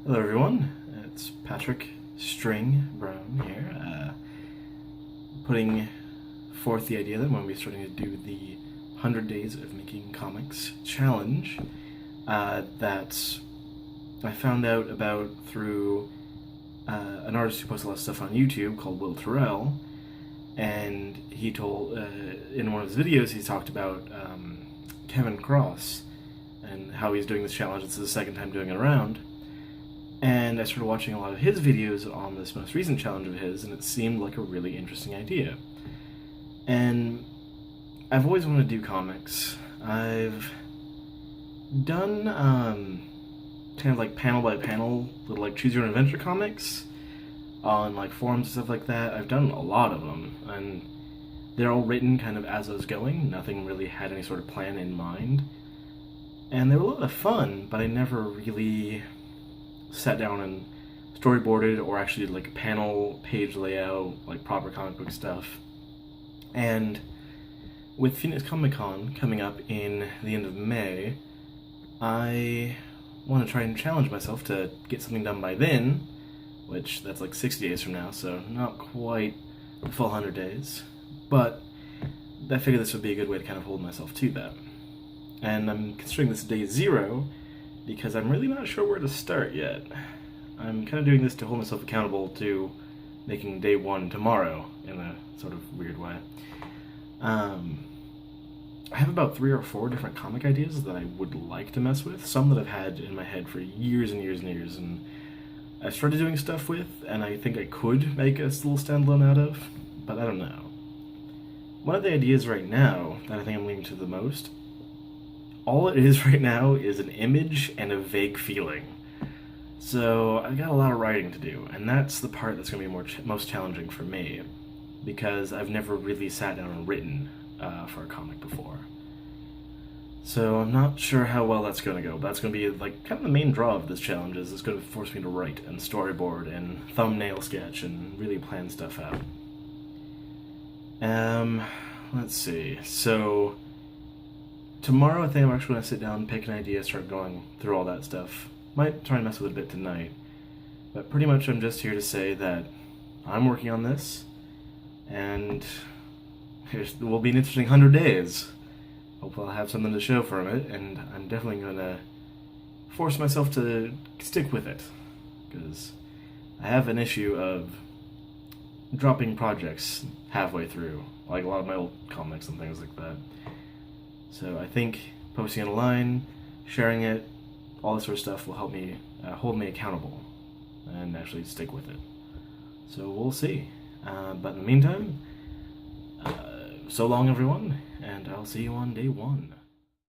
Hello everyone, it's Patrick String Brown here, putting forth the idea that I'm going to be starting to do the 100 Days of Making Comics challenge that I found out about through an artist who posts a lot of stuff on YouTube called Will Terrell, and he told, in one of his videos he talked about Kevin Cross and how he's doing this challenge. It's the second time doing it around. And I started watching a lot of his videos on this most recent challenge of his, and it seemed like a really interesting idea. And I've always wanted to do comics. I've done kind of like panel by panel little like choose your own adventure comics on like forums and stuff like that. I've done a lot of them, and they're all written kind of as I was going. Nothing really had any sort of plan in mind. And they were a lot of fun, but I never really sat down and storyboarded or actually did like panel page layout, like proper comic book stuff. And with Phoenix Comic Con coming up in the end of May, I want to try and challenge myself to get something done by then, which that's like 60 days from now, so not quite the full 100 days. But I figured this would be a good way to kind of hold myself to that. And I'm considering this day 0 because I'm really not sure where to start yet. I'm kind of doing this to hold myself accountable to making day 1 tomorrow, in a sort of weird way. I have about 3 or 4 different comic ideas that I would like to mess with, some that I've had in my head for years and years and years, and I started doing stuff with, and I think I could make a little standalone out of, but I don't know. One of the ideas right now that I think I'm leaning to the most, all it is right now is an image and a vague feeling. So I've got a lot of writing to do, and that's the part that's going to be most challenging for me, because I've never really sat down and written for a comic before. So I'm not sure how well that's going to go, but that's going to be like kind of the main draw of this challenge. Is it's going to force me to write and storyboard and thumbnail sketch and really plan stuff out. Let's see. So tomorrow, I think I'm actually going to sit down, pick an idea, start going through all that stuff. Might try and mess with it a bit tonight, but pretty much I'm just here to say that I'm working on this, and it will be an interesting 100 days. Hopefully I'll have something to show from it, and I'm definitely going to force myself to stick with it, because I have an issue of dropping projects halfway through, like a lot of my old comics and things like that. So I think posting it online, sharing it, all this sort of stuff will help me hold me accountable and actually stick with it. So we'll see. But in the meantime, so long everyone, and I'll see you on day 1.